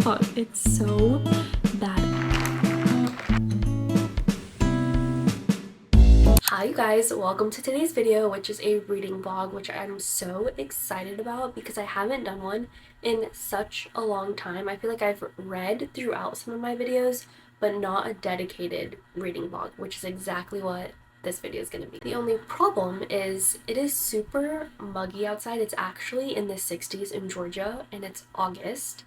god, it's so bad. Hi you guys, welcome to today's video, which is a reading vlog, which I'm so excited about because I haven't done one in such a long time. I feel like I've read throughout some of my videos, but not a dedicated reading vlog, which is exactly what this video is going to be. The only problem is it is super muggy outside. It's actually in the 60s in Georgia and it's August.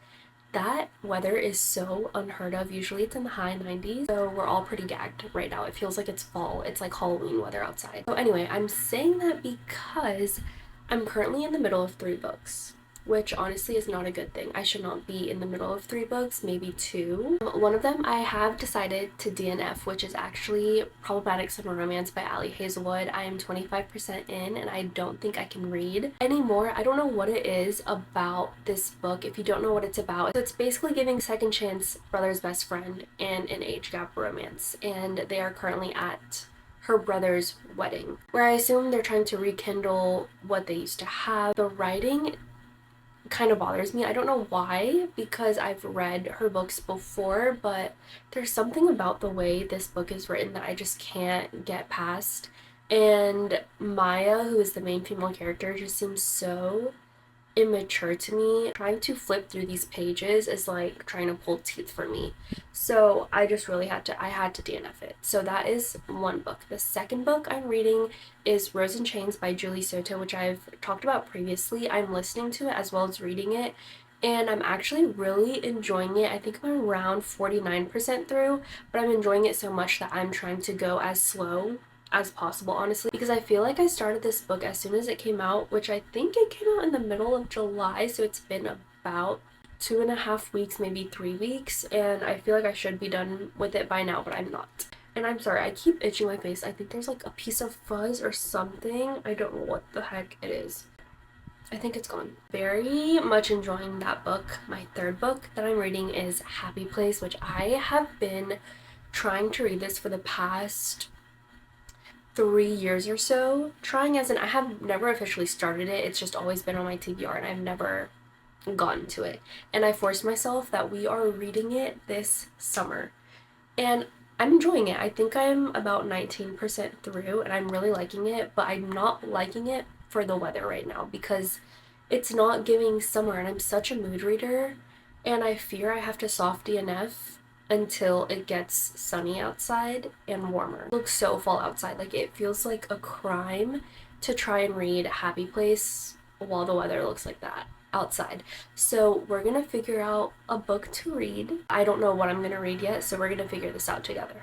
That weather is so unheard of. Usually it's in the high 90s, so we're all pretty gagged right now. It feels like it's fall. It's like Halloween weather outside. So anyway, I'm saying that because I'm currently in the middle of 3 books, which honestly is not a good thing. I should not be in the middle of 3 books, maybe 2. One of them I have decided to DNF, which is actually Problematic Summer Romance by Hazelwood. I am 25% in and I don't think I can read anymore. I don't know what it is about this book. If you don't know what it's about, it's basically giving second chance brother's best friend and an age gap romance, and they are currently at her brother's wedding, where I assume they're trying to rekindle what they used to have. The writing kind of bothers me. I don't know why, because I've read her books before, but there's something about the way this book is written that I just can't get past. And Maya, who is the main female character, just seems so immature to me. Trying to flip through these pages is like trying to pull teeth for me. So I just really had to DNF it. So that is one book. The second book I'm reading is Rose and Chains by Julie Soto, which I've talked about previously. I'm listening to it as well as reading it, and I'm actually really enjoying it. I think I'm around 49% through, but I'm enjoying it so much that I'm trying to go as slow as possible, honestly, because I feel like I started this book as soon as it came out, which I think it came out in the middle of July, so it's been about 2.5 weeks, maybe 3 weeks, and I feel like I should be done with it by now, but I'm not. And I'm sorry, I keep itching my face. I think there's like a piece of fuzz or something. I don't know what the heck it is. I think it's gone. Very much enjoying that book. My third book that I'm reading is Happy Place, which I have been trying to read this for the past 3 years or so. Trying as in, I have never officially started it. It's just always been on my TBR and I've never gotten to it. And I forced myself that we are reading it this summer. And I'm enjoying it. I think I'm about 19% through and I'm really liking it, but I'm not liking it for the weather right now because it's not giving summer, and I'm such a mood reader and I fear I have to soft DNF until it gets sunny outside and warmer. It looks so fall outside. Like, it feels like a crime to try and read Happy Place while the weather looks like that outside. So we're gonna figure out a book to read. I don't know what I'm gonna read yet, so we're gonna figure this out together.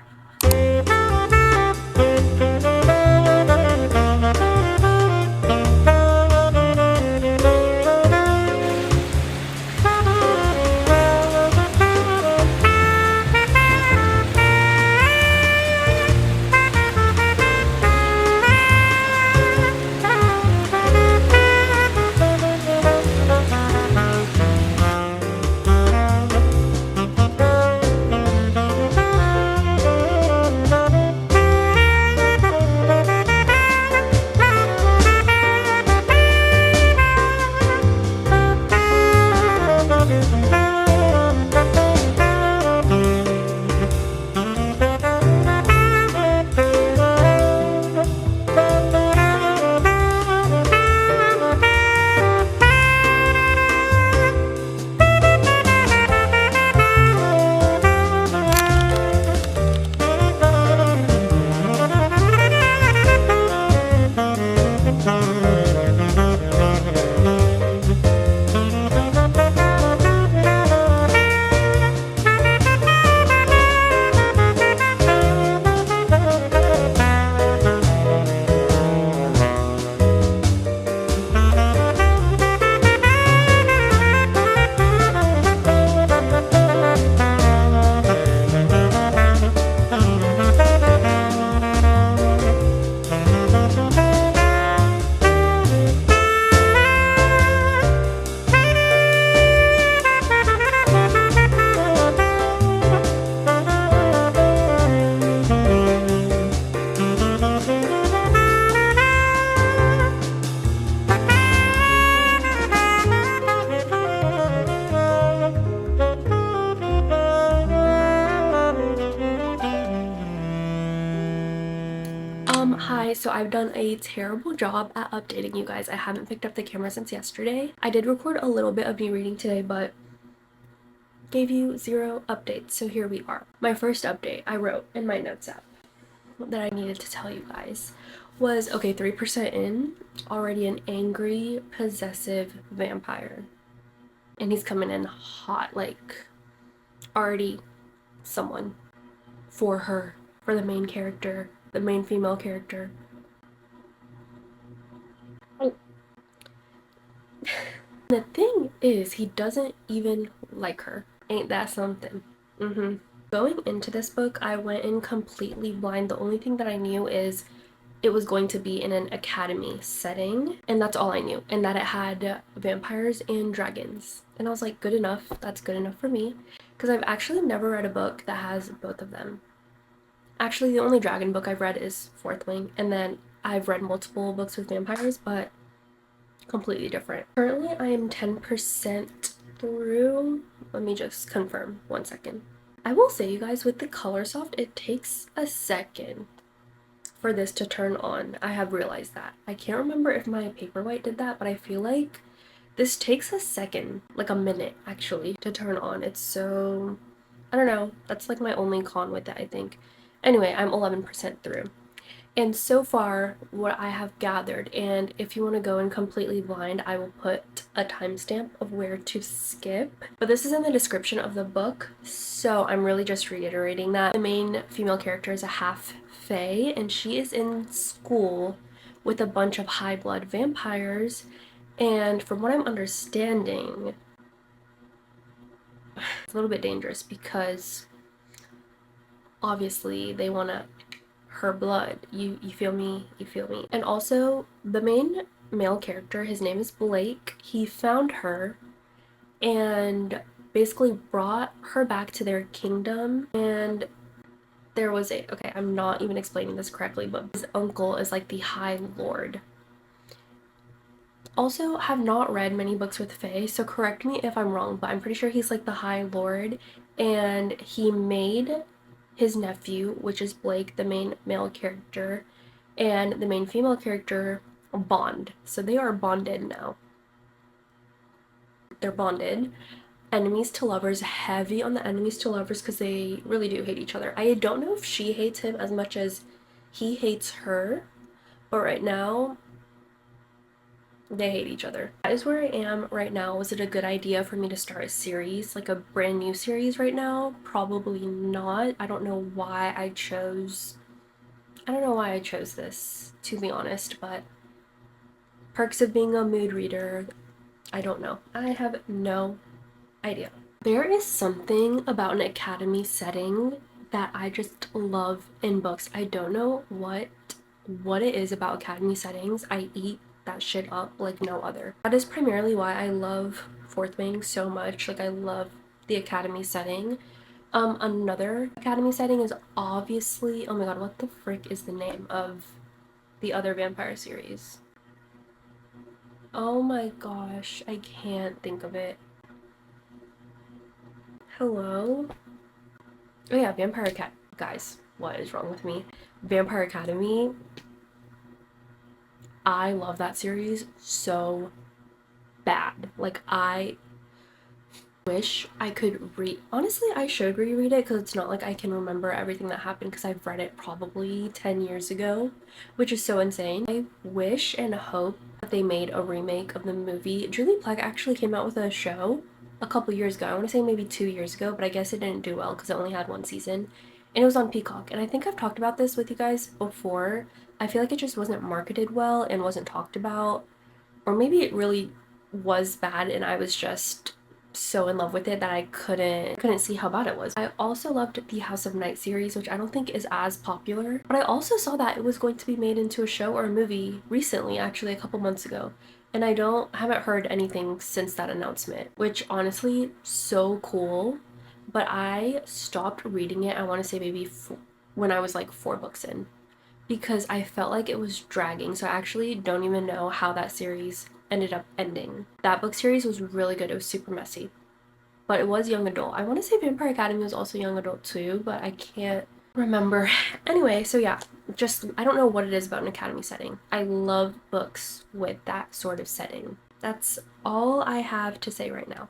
So I've done a terrible job at updating you guys. I haven't picked up the camera since yesterday. I did record a little bit of me reading today, but gave you 0 updates, so here we are. My first update I wrote in my notes app that I needed to tell you guys was, okay, 3% in, already an angry, possessive vampire. And he's coming in hot, like, already someone for her, for the main character, the main female character. The thing is, he doesn't even like her. Ain't that something? Going into this book, I went in completely blind. The only thing that I knew is it was going to be in an academy setting, and that's all I knew, and that it had vampires and dragons. And I was like, good enough. That's good enough for me, because I've actually never read a book that has both of them. Actually, the only dragon book I've read is Fourth Wing, and then I've read multiple books with vampires, but completely different. Currently, I am 10% through. Let me just confirm 1 second. I will say, you guys, with the color soft, it takes a second for this to turn on. I have realized that. I can't remember if my Paperwhite did that, but I feel like this takes a second, like a minute actually, to turn on. It's so, I don't know, that's like my only con with it, I think. Anyway, I'm 11% through. And so far, what I have gathered, and if you want to go in completely blind, I will put a timestamp of where to skip. But this is in the description of the book, so I'm really just reiterating that. The main female character is a half fae, and she is in school with a bunch of high blood vampires. And from what I'm understanding, it's a little bit dangerous because obviously they want to her blood. You feel me? You feel me? And also, the main male character, his name is Blake. He found her and basically brought her back to their kingdom, and there was a, okay, I'm not even explaining this correctly, but his uncle is like the High Lord. Also, have not read many books with fae, so correct me if I'm wrong, but I'm pretty sure he's like the High Lord, and he made his nephew, which is Blake, the main male character, and the main female character bond. So they are bonded now. They're bonded. Enemies to lovers, heavy on the enemies to lovers because they really do hate each other. I don't know if she hates him as much as he hates her, but right now they hate each other. That is where I am right now. Was it a good idea for me to start a series, like a brand new series right now? Probably not. I don't know why I chose this, to be honest, but perks of being a mood reader, I don't know. I have no idea. There is something about an academy setting that I just love in books. I don't know what it is about academy settings. I eat that shit up like no other. That is primarily why I love Fourth Wing so much. Like, I love the academy setting. Another academy setting is obviously, oh my god, what the frick is the name of the other vampire series? Oh my gosh, I can't think of it. Hello? Oh yeah, Vampire Academy. Guys, what is wrong with me? Vampire Academy. I love that series so bad. Like, I wish I could honestly, I should reread it because it's not like I can remember everything that happened because I've read it probably 10 years ago, which is so insane. I wish and hope that they made a remake of the movie. Julie Plec actually came out with a show a couple years ago. I want to say maybe 2 years ago, but I guess it didn't do well because it only had 1 season. And it was on Peacock. And I think I've talked about this with you guys before. I feel like it just wasn't marketed well and wasn't talked about. Or maybe it really was bad and I was just so in love with it that I couldn't see how bad it was. I also loved the House of Night series, which I don't think is as popular, but I also saw that it was going to be made into a show or a movie recently, actually a couple months ago, and I haven't heard anything since that announcement, which honestly, so cool. But I stopped reading it, I want to say maybe when I was like 4 books in, because I felt like it was dragging. So I actually don't even know how that series ended up ending. That book series was really good. It was super messy, but it was young adult. I want to say Vampire Academy was also young adult too, but I can't remember. Anyway, so yeah, just, I don't know what it is about an academy setting. I love books with that sort of setting. That's all I have to say right now.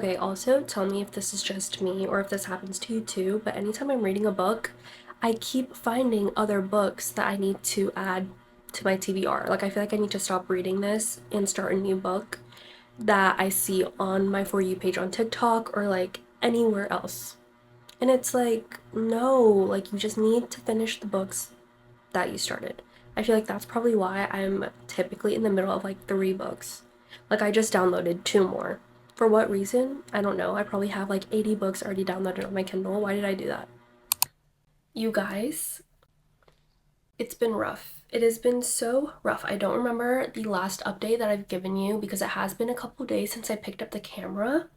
Okay, also tell me if this is just me or if this happens to you too, but anytime I'm reading a book, I keep finding other books that I need to add to my TBR. Like, I feel like I need to stop reading this and start a new book that I see on my For You page on TikTok or like anywhere else. And it's like, no, like you just need to finish the books that you started. I feel like that's probably why I'm typically in the middle of like 3 books. Like, I just downloaded 2 more. For what reason? I don't know. I probably have like 80 books already downloaded on my Kindle. Why did I do that? You guys, it's been rough. It has been so rough. I don't remember the last update that I've given you because it has been a couple days since I picked up the camera.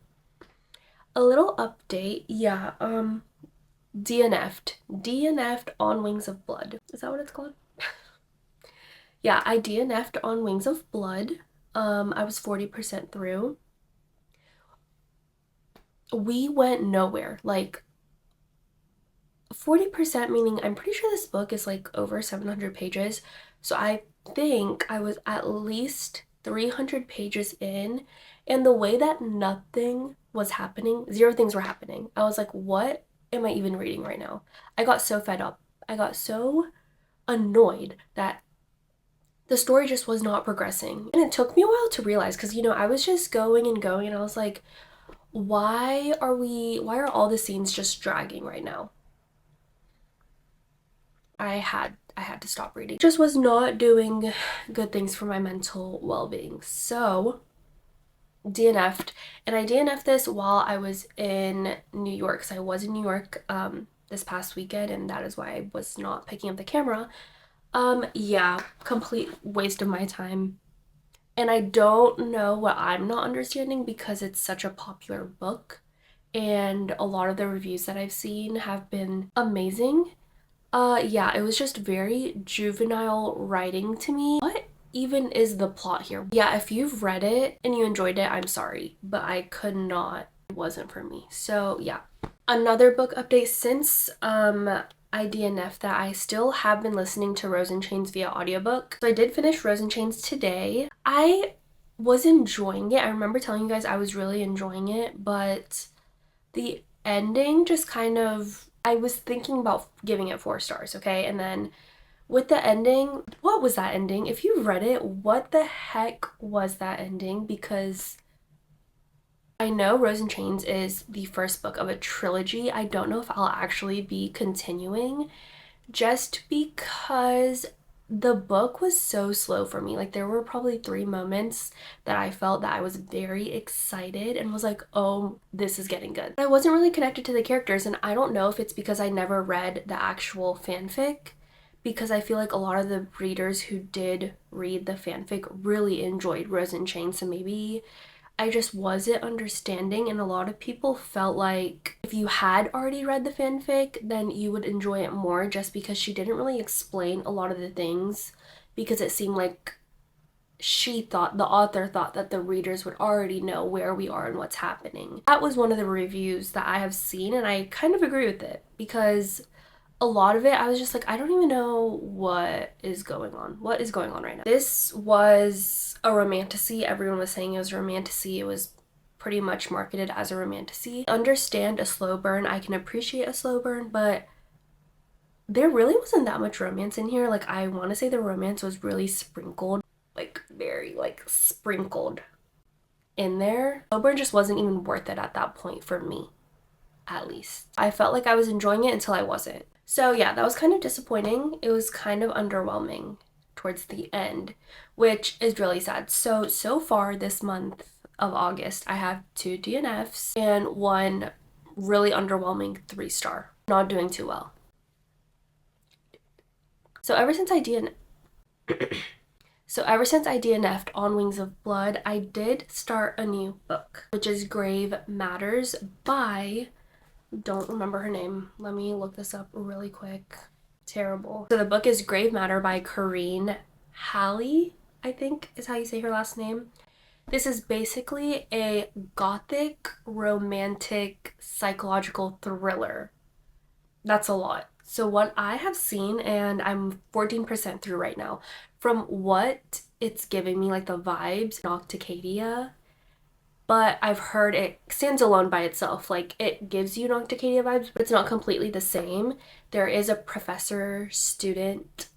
A little update, yeah, DNF'd on Wings of Blood. Is that what it's called? Yeah, I DNF'd on Wings of Blood. I was 40% through. We went nowhere. Like, 40% meaning I'm pretty sure this book is like over 700 pages. So I think I was at least 300 pages in, and the way that nothing was happening, 0 things were happening. I was like, what am I even reading right now? I got so fed up. I got so annoyed that the story just was not progressing. And it took me a while to realize, because, you know, I was just going and going, and I was like, why are all the scenes just dragging right now? I had to stop reading. Just was not doing good things for my mental well-being. So DNF'd, and I DNF'd this while I was in New York. So I was in New York this past weekend, and that is why I was not picking up the camera. Yeah, complete waste of my time. And I don't know what I'm not understanding, because it's such a popular book and a lot of the reviews that I've seen have been amazing. Yeah, it was just very juvenile writing to me. What even is the plot here? Yeah, if you've read it and you enjoyed it, I'm sorry, but I could not. It wasn't for me. So yeah. Another book update since I DNF'd that, I still have been listening to Rose in Chains via audiobook. So I did finish Rose in Chains today. I was enjoying it. I remember telling you guys I was really enjoying it, but the ending just kind of, I was thinking about giving it 4 stars, okay? And then with the ending, what was that ending? If you read it, what the heck was that ending? Because I know Rose in Chains is the first book of a trilogy. I don't know if I'll actually be continuing, just because the book was so slow for me. Like, there were probably 3 moments that I felt that I was very excited and was like, oh, this is getting good. I wasn't really connected to the characters, and I don't know if it's because I never read the actual fanfic, because I feel like a lot of the readers who did read the fanfic really enjoyed Rose in Chains, so maybe I just wasn't understanding, and a lot of people felt like if you had already read the fanfic, then you would enjoy it more, just because she didn't really explain a lot of the things, because it seemed like the author thought that the readers would already know where we are and what's happening. That was one of the reviews that I have seen, and I kind of agree with it, because a lot of it, I was just like, I don't even know what is going on. What is going on right now? This was a romantasy. Everyone was saying it was a romantasy. It was pretty much marketed as a romantasy. I understand a slow burn. I can appreciate a slow burn, but there really wasn't that much romance in here. Like, I want to say the romance was really sprinkled, like very like sprinkled in there. Slow burn just wasn't even worth it at that point for me, at least. I felt like I was enjoying it until I wasn't. So yeah, that was kind of disappointing. It was kind of underwhelming towards the end, which is really sad. So far this month of August, I have 2 DNFs and 1 really underwhelming 3-star. Not doing too well. So ever since I DNF'd on Wings of Blood, I did start a new book, which is Grave Matters by, don't remember her name. Let me look this up really quick. Terrible. So the book is Grave Matter by Karina. Halle, I think is how you say her last name. This is basically a gothic, romantic, psychological thriller. That's a lot. So what I have seen, and I'm 14% through right now, from what it's giving me, like the vibes, Nocticadia, but I've heard it stands alone by itself. Like it gives you Nocticadia vibes, but it's not completely the same. There is a professor-student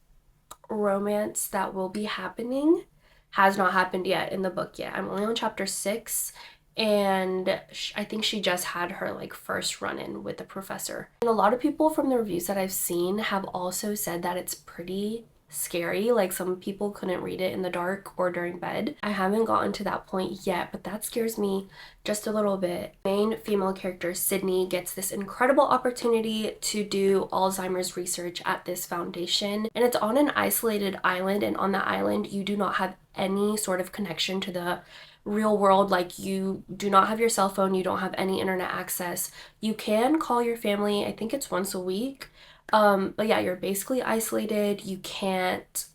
romance that will be happening. Has not happened yet in the book yet. I'm only on chapter 6, and I think she just had her like first run-in with the professor. And a lot of people from the reviews that I've seen have also said that it's pretty scary. Like some people couldn't read it in the dark or during bed. I haven't gotten to that point yet, but that scares me just a little bit. Main female character Sydney gets this incredible opportunity to do Alzheimer's research at this foundation, and it's on an isolated island, and on that island you do not have any sort of connection to the real world. Like you do not have your cell phone, you don't have any internet access. You can call your family, I think it's once a week. But yeah, you're basically isolated. You can't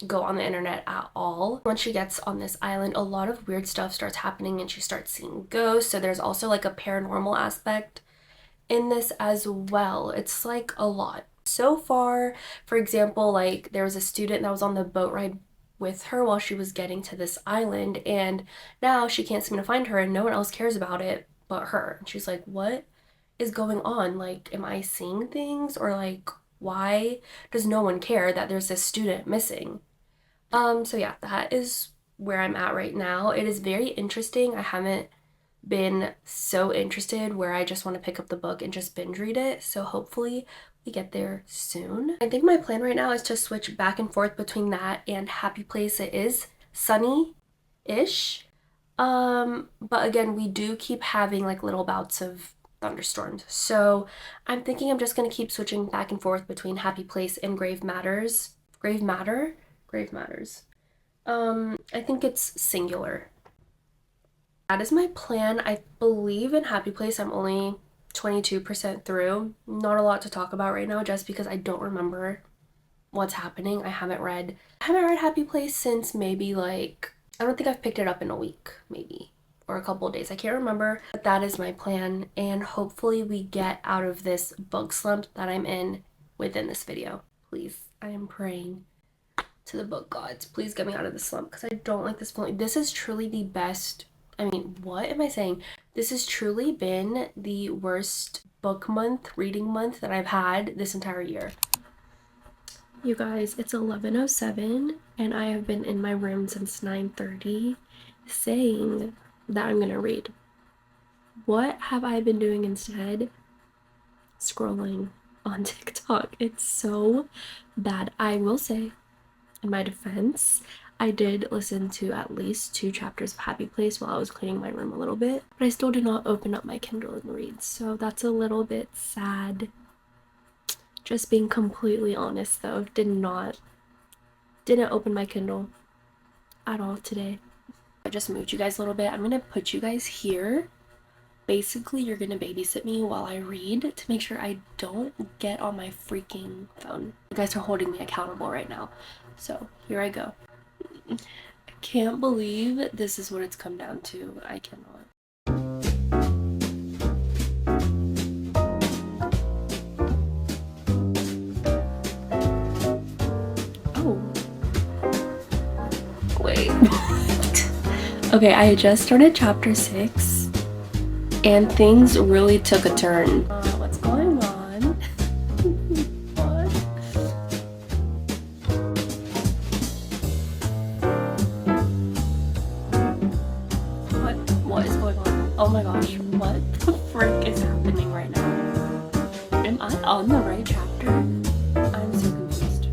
go on the internet at all. Once she gets on this island, a lot of weird stuff starts happening and she starts seeing ghosts. So there's also like a paranormal aspect in this as well. It's like a lot. So far, for example, like there was a student that was on the boat ride with her while she was getting to this island, and now she can't seem to find her and no one else cares about it but her. And she's like, what is going on? Like, am I seeing things, or like why does no one care that there's this student missing? So yeah, that is where I'm at right now. It is very interesting. I haven't been so interested where I just want to pick up the book and just binge read it, so hopefully we get there soon. I think my plan right now is to switch back and forth between that and Happy Place. It is sunny-ish, but again, we do keep having like little bouts of thunderstorms. So I'm thinking I'm just gonna keep switching back and forth between Happy Place and Grave Matters. Grave Matters. I think it's singular. That is my plan. I believe in Happy Place I'm only 22% through. Not a lot to talk about right now just because I don't remember what's happening. I haven't read Happy Place since maybe like, I don't think I've picked it up in a week, maybe, or a couple of days. I can't remember, but that is my plan, and hopefully we get out of this book slump that I'm in within this video. Please, I am praying to the book gods. Please get me out of this slump because I don't like this feeling. This is truly the best, I mean, what am I saying? This has truly been the worst book month, reading month that I've had this entire year. You guys, it's 11:07 and I have been in my room since 9:30 saying that I'm gonna read. What have I been doing instead? Scrolling on TikTok. It's so bad. I will say, in my defense, I did listen to at least 2 chapters of Happy Place while I was cleaning my room a little bit, but I still did not open up my Kindle and read, so that's a little bit sad. Just being completely honest though, didn't open my Kindle at all today. I just moved you guys a little bit. I'm gonna put you guys here. Basically, you're gonna babysit me while I read to make sure I don't get on my freaking phone. You guys are holding me accountable right now. So here I go. I can't believe this is what it's come down to. I cannot. Oh. Wait. Okay, I just started chapter 6 and things really took a turn. What's going on? What? What is going on? Oh my gosh, what the frick is happening right now? Am I on the right chapter? I'm so confused.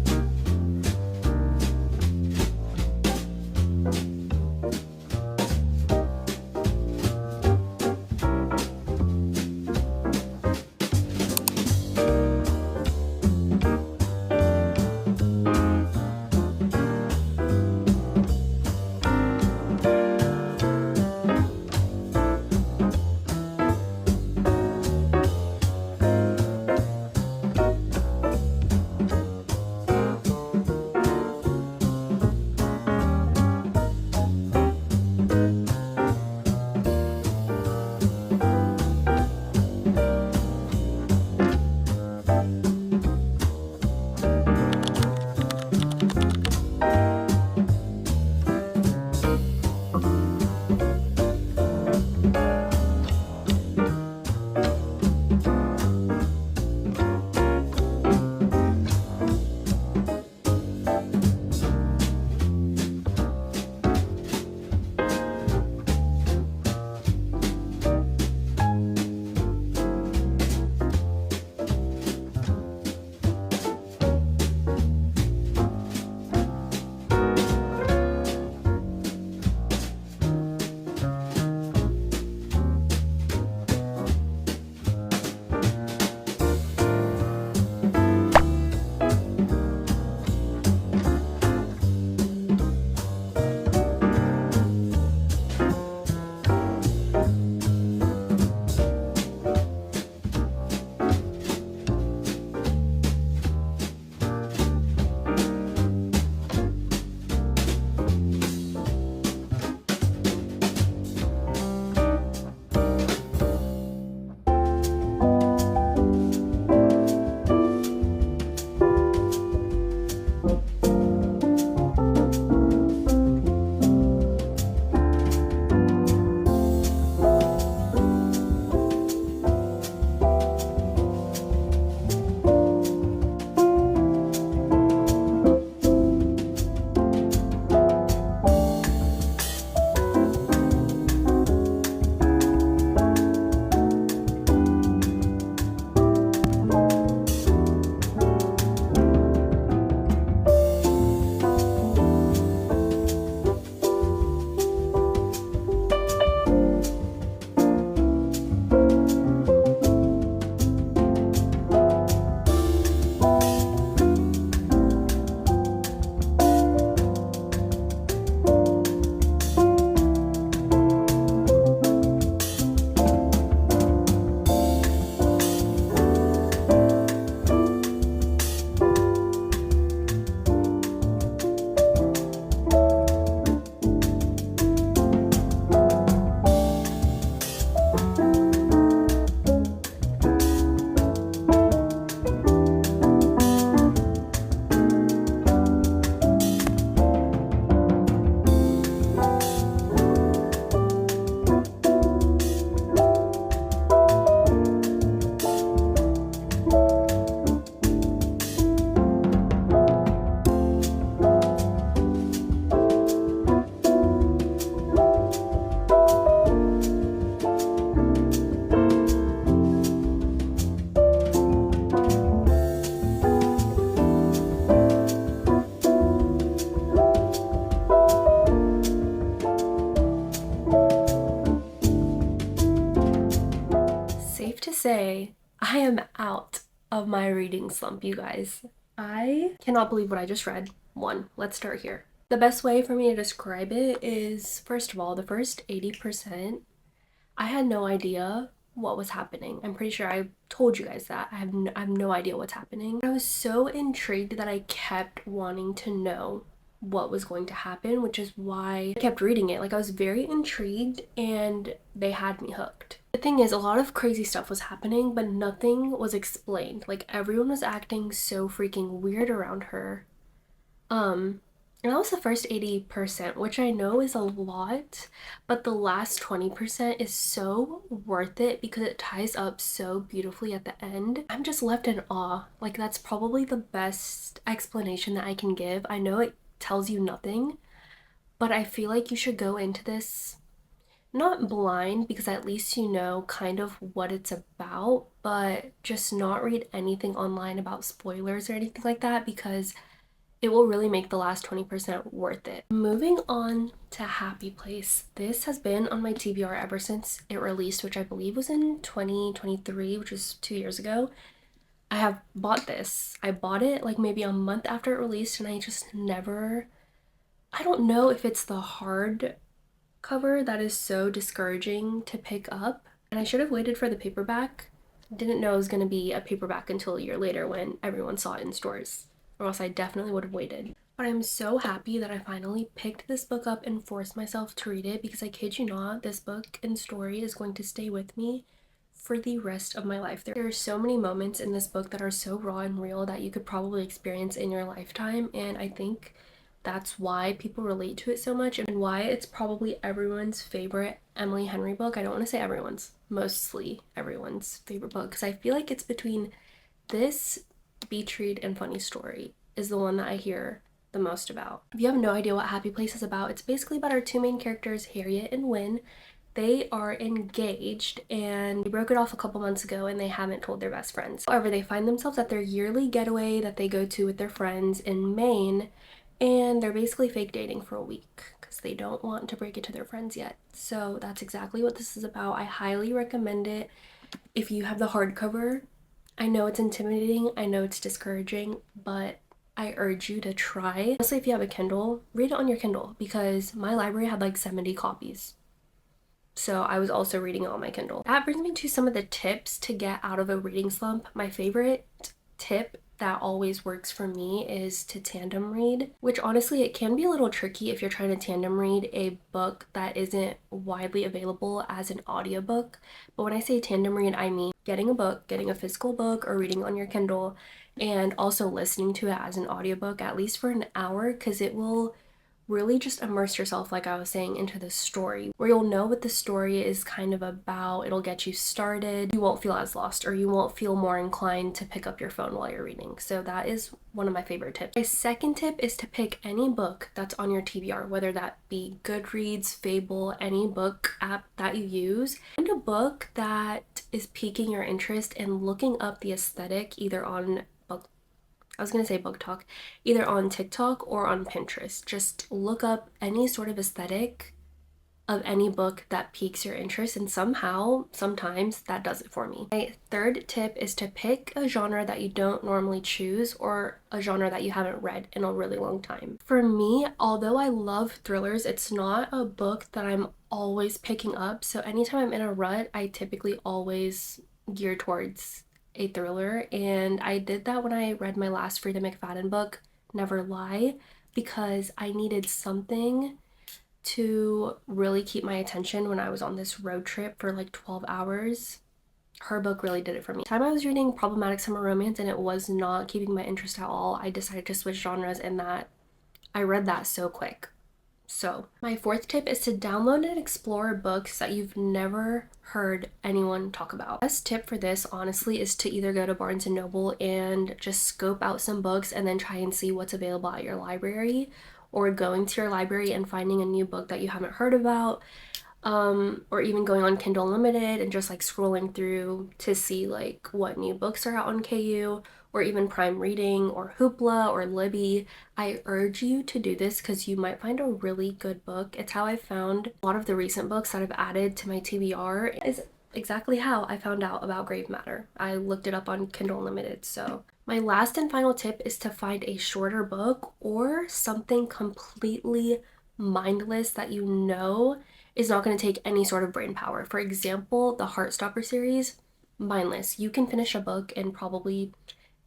to say I am out of my reading slump, you guys. I cannot believe what I just read. One, let's start here. The best way for me to describe it is, first of all, the first 80%, I had no idea what was happening. I'm pretty sure I told you guys that. I have no idea what's happening. I was so intrigued that I kept wanting to know what was going to happen, which is why I kept reading it. Like, I was very intrigued and they had me hooked. The thing is, a lot of crazy stuff was happening, but nothing was explained. Like, everyone was acting so freaking weird around her. And that was the first 80%, which I know is a lot, but the last 20% is so worth it because it ties up so beautifully at the end. I'm just left in awe. Like, that's probably the best explanation that I can give. I know it tells you nothing, but I feel like you should go into this not blind, because at least you know kind of what it's about, but just not read anything online about spoilers or anything like that, because it will really make the last 20% worth it. Moving on to Happy Place. This has been on my TBR ever since it released, which I believe was in 2023, which was 2 years ago. I have bought this. I bought it like maybe a month after it released, and I just never, I don't know if it's the hard cover that is so discouraging to pick up, and I should have waited for the paperback. Didn't know it was going to be a paperback until a year later when everyone saw it in stores, or else I definitely would have waited. But I'm so happy that I finally picked this book up and forced myself to read it, because I kid you not, this book and story is going to stay with me for the rest of my life. There are so many moments in this book that are so raw and real that you could probably experience in your lifetime, and I think that's why people relate to it so much and why it's probably everyone's favorite Emily Henry book. I don't want to say everyone's, mostly everyone's favorite book, because I feel like it's between this, Beach Read, and Funny Story is the one that I hear the most about. If you have no idea what Happy Place is about, it's basically about our two main characters, Harriet and Wynne. They are engaged and they broke it off a couple months ago, and they haven't told their best friends. However, they find themselves at their yearly getaway that they go to with their friends in Maine, and they're basically fake dating for a week because they don't want to break it to their friends yet. So that's exactly what this is about. I highly recommend it if you have the hardcover. I know it's intimidating, I know it's discouraging, but I urge you to try. Honestly, if you have a Kindle, read it on your Kindle, because my library had like 70 copies. So I was also reading it on my Kindle. That brings me to some of the tips to get out of a reading slump. My favorite tip that always works for me is to tandem read, which honestly, it can be a little tricky if you're trying to tandem read a book that isn't widely available as an audiobook. But when I say tandem read, I mean getting a book, getting a physical book or reading on your Kindle, and also listening to it as an audiobook at least for an hour, because it will really just immerse yourself, like I was saying, into the story, where you'll know what the story is kind of about. It'll get you started. You won't feel as lost, or you won't feel more inclined to pick up your phone while you're reading. So that is one of my favorite tips. My second tip is to pick any book that's on your TBR, whether that be Goodreads, Fable, any book app that you use. Find a book that is piquing your interest and looking up the aesthetic either on BookTok, either on TikTok or on Pinterest. Just look up any sort of aesthetic of any book that piques your interest, and sometimes that does it for me. My third tip is to pick a genre that you don't normally choose, or a genre that you haven't read in a really long time. For me, although I love thrillers, it's not a book that I'm always picking up. So anytime I'm in a rut, I typically always gear towards a thriller, and I did that when I read my last Frida McFadden book, Never Lie, because I needed something to really keep my attention when I was on this road trip for like 12 hours. Her book really did it for me. The time I was reading Problematic Summer Romance and it was not keeping my interest at all, I decided to switch genres, and that I read that so quick. So my fourth tip is to download and explore books that you've never heard anyone talk about. The best tip for this, honestly, is to either go to Barnes & Noble and just scope out some books and then try and see what's available at your library, or going to your library and finding a new book that you haven't heard about, or even going on Kindle Unlimited and just like scrolling through to see like what new books are out on KU, or even Prime Reading or Hoopla or Libby. I urge you to do this because you might find a really good book. It's how I found a lot of the recent books that I've added to my TBR. Is exactly how I found out about grave matter. I looked it up on Kindle Unlimited. So my last and final tip is to find a shorter book or something completely mindless that you know is not going to take any sort of brain power. For example, the Heartstopper series, mindless. You can finish a book in probably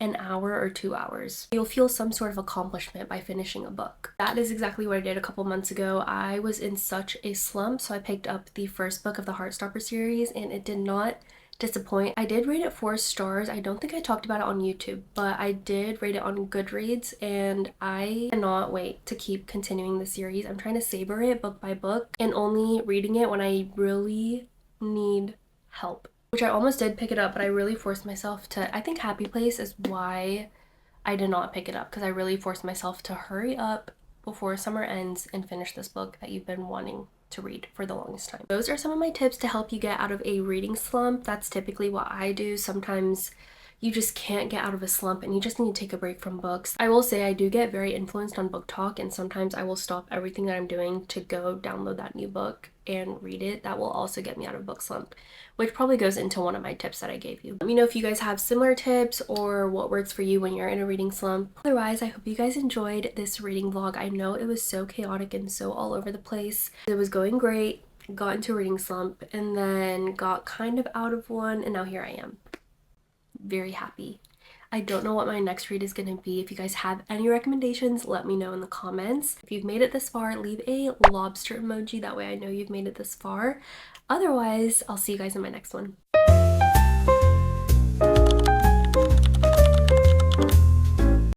an hour or 2 hours. You'll feel some sort of accomplishment by finishing a book. That is exactly what I did a couple months ago. I was in such a slump, so I picked up the first book of the Heartstopper series and it did not disappoint. I did rate it 4 stars. I don't think I talked about it on YouTube, but I did rate it on Goodreads and I cannot wait to keep continuing the series. I'm trying to savor it book by book and only reading it when I really need help, which I almost did pick it up, but I really forced myself to. I think Happy Place is why I did not pick it up, because I really forced myself to hurry up before summer ends and finish this book that you've been wanting to read for the longest time. Those are some of my tips to help you get out of a reading slump. That's typically what I do. Sometimes you just can't get out of a slump and you just need to take a break from books. I will say I do get very influenced on BookTok, and sometimes I will stop everything that I'm doing to go download that new book and read it. That will also get me out of book slump, which probably goes into one of my tips that I gave you. Let me know if you guys have similar tips or what works for you when you're in a reading slump. Otherwise, I hope you guys enjoyed this reading vlog. I know it was so chaotic and so all over the place. It was going great, got into a reading slump, and then got kind of out of one, and now here I am. Very happy. I don't know what my next read is going to be. If you guys have any recommendations, let me know in the comments. If you've made it this far, leave a lobster emoji. That way I know you've made it this far. Otherwise, I'll see you guys in my next one.